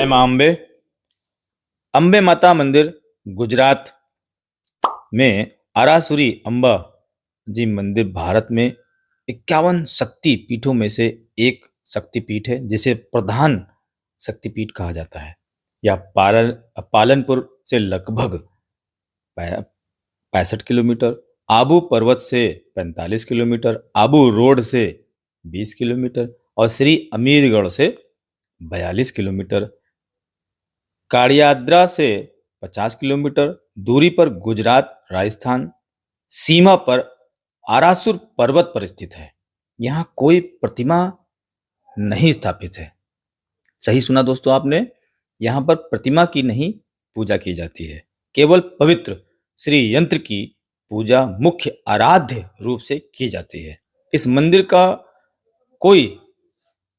जय मां अम्बे। अम्बे माता मंदिर गुजरात में आरासुरी अम्बा जी मंदिर भारत में 51 शक्ति पीठों में से एक शक्तिपीठ है, जिसे प्रधान शक्तिपीठ कहा जाता है। यह पालनपुर से लगभग 65 किलोमीटर, आबू पर्वत से 45 किलोमीटर, आबू रोड से 20 किलोमीटर और श्री अमीरगढ़ से 42 किलोमीटर, काड़ियाद्रा से 50 किलोमीटर दूरी पर गुजरात राजस्थान सीमा पर आरासुर पर्वत पर स्थित है। यहाँ कोई प्रतिमा नहीं स्थापित है। सही सुना दोस्तों आपने, यहाँ पर प्रतिमा की नहीं पूजा की जाती है, केवल पवित्र श्री यंत्र की पूजा मुख्य आराध्य रूप से की जाती है। इस मंदिर का कोई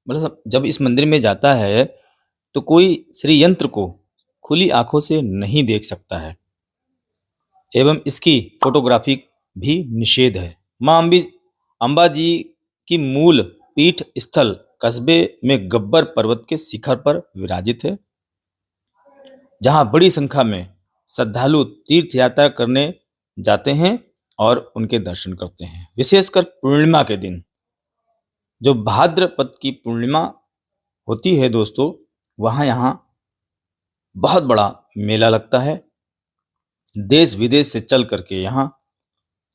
मतलब जब इस मंदिर में जाता है तो कोई श्री यंत्र को खुली आंखों से नहीं देख सकता है एवं इसकी फोटोग्राफी भी निषेध है। मां अंबा जी की मूल पीठ स्थल कस्बे में गब्बर पर्वत के शिखर पर विराजित है, जहां बड़ी संख्या में श्रद्धालु तीर्थ यात्रा करने जाते हैं और उनके दर्शन करते हैं। विशेषकर पूर्णिमा के दिन, जो भाद्रपद की पूर्णिमा होती है दोस्तों, वहां यहाँ बहुत बड़ा मेला लगता है। देश विदेश से चल करके यहाँ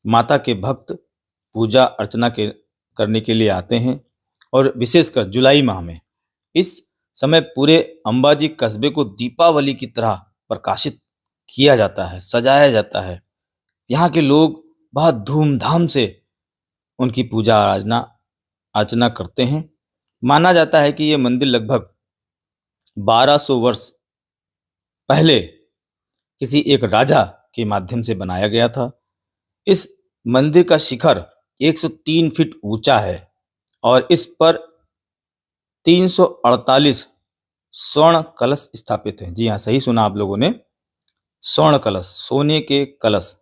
माता के भक्त पूजा अर्चना करने के लिए आते हैं और विशेषकर जुलाई माह में इस समय पूरे अंबाजी कस्बे को दीपावली की तरह प्रकाशित किया जाता है, सजाया जाता है। यहाँ के लोग बहुत धूमधाम से उनकी पूजा अर्चना करते हैं। माना जाता है कि ये मंदिर लगभग 1200 वर्ष पहले किसी एक राजा के माध्यम से बनाया गया था। इस मंदिर का शिखर 103 फीट ऊंचा है और इस पर 348 स्वर्ण कलश स्थापित है। जी हाँ, सही सुना आप लोगों ने, स्वर्ण कलश, सोने के कलश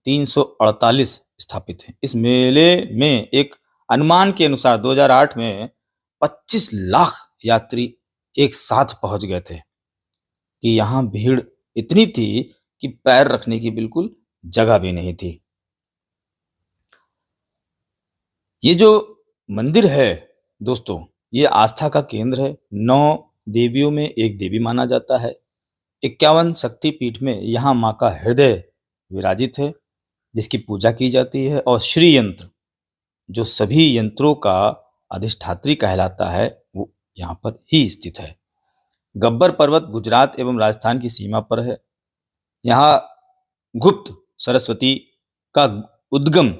348 स्थापित है। इस मेले में एक अनुमान के अनुसार 2008 में 25 लाख यात्री एक साथ पहुंच गए थे कि यहाँ भीड़ इतनी थी कि पैर रखने की बिल्कुल जगह भी नहीं थी। ये जो मंदिर है दोस्तों, ये आस्था का केंद्र है। 9 देवियों में एक देवी माना जाता है। 51 शक्तिपीठ में यहाँ माँ का हृदय विराजित है, जिसकी पूजा की जाती है। और श्री यंत्र, जो सभी यंत्रों का अधिष्ठात्री कहलाता है, वो यहाँ पर ही स्थित है। गब्बर पर्वत गुजरात एवं राजस्थान की सीमा पर है। यहाँ गुप्त सरस्वती का उद्गम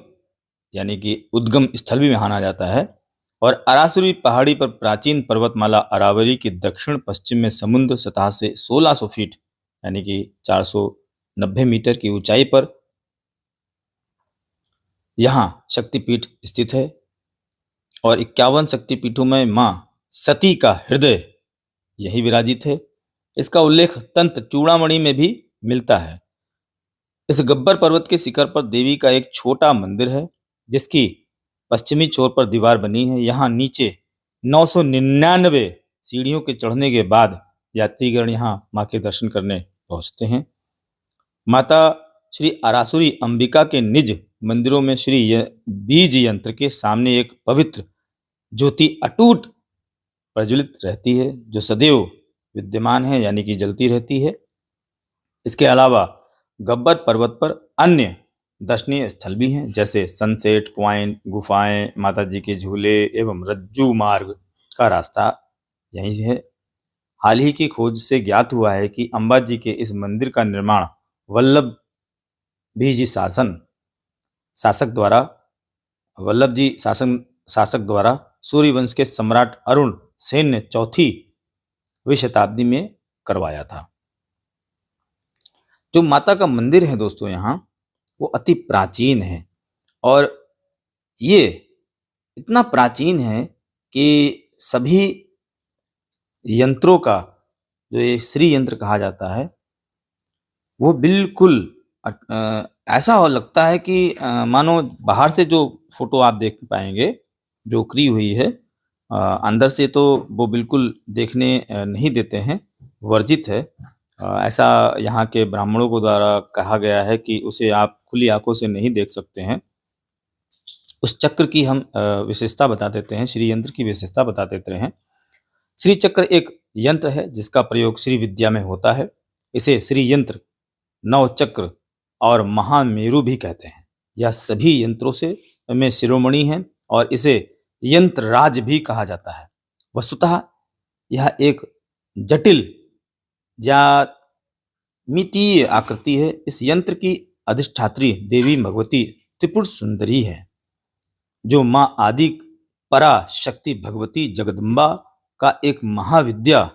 यानी कि उद्गम स्थल भी माना जाता है। और अरासुरी पहाड़ी पर प्राचीन पर्वतमाला अरावली के दक्षिण पश्चिम में समुद्र सतह से 1600 फीट यानी कि 490 मीटर की ऊंचाई पर यहाँ शक्तिपीठ स्थित है। और 51 शक्तिपीठों में मां सती का हृदय यही विराजित है। इसका उल्लेख तंत्र चूड़ामणि में भी मिलता है। इस गब्बर पर्वत के शिखर पर देवी का एक छोटा मंदिर है, जिसकी पश्चिमी छोर पर दीवार बनी है। यहाँ नीचे 999 सीढ़ियों के चढ़ने के बाद यात्रीगण यहाँ माँ के दर्शन करने पहुँचते हैं। माता श्री आरासुरी अंबिका के निज मंदिरों में श्री बीज यंत्र के सामने एक पवित्र ज्योति अटूट प्रज्वलित रहती है, जो सदैव विद्यमान है यानी कि जलती रहती है। इसके अलावा गब्बर पर्वत पर अन्य दर्शनीय स्थल भी हैं, जैसे सनसेट पॉइंट, गुफाएं, माता जी के झूले एवं रज्जू मार्ग का रास्ता यहीं है। हाल ही की खोज से ज्ञात हुआ है कि अंबा जी के इस मंदिर का निर्माण वल्लभ जी शासक द्वारा सूर्यवंश के सम्राट अरुण सेन ने 4वीं शताब्दी में करवाया था। जो माता का मंदिर है दोस्तों यहाँ, वो अति प्राचीन है और ये इतना प्राचीन है कि सभी यंत्रों का, जो ये श्री यंत्र कहा जाता है, वो बिल्कुल ऐसा हो लगता है कि मानो बाहर से जो फोटो आप देख पाएंगे जो करी हुई है, अंदर से तो वो बिल्कुल देखने नहीं देते हैं। वर्जित है। ऐसा यहाँ के ब्राह्मणों को द्वारा कहा गया है कि उसे आप खुली आंखों से नहीं देख सकते हैं। उस चक्र की हम विशेषता बता देते हैं, श्री यंत्र की विशेषता बता देते हैं। श्री चक्र एक यंत्र है जिसका प्रयोग श्री विद्या में होता है। इसे श्री यंत्र, नवचक्र और महामेरु भी कहते हैं। यह सभी यंत्रों से में शिरोमणि है और इसे यंत्र राज भी कहा जाता है। वस्तुतः यह एक जटिल ज्यामितीय आकृति है। इस यंत्र की अधिष्ठात्री देवी भगवती त्रिपुर सुंदरी है, जो माँ आदि परा शक्ति भगवती जगदम्बा का एक महाविद्या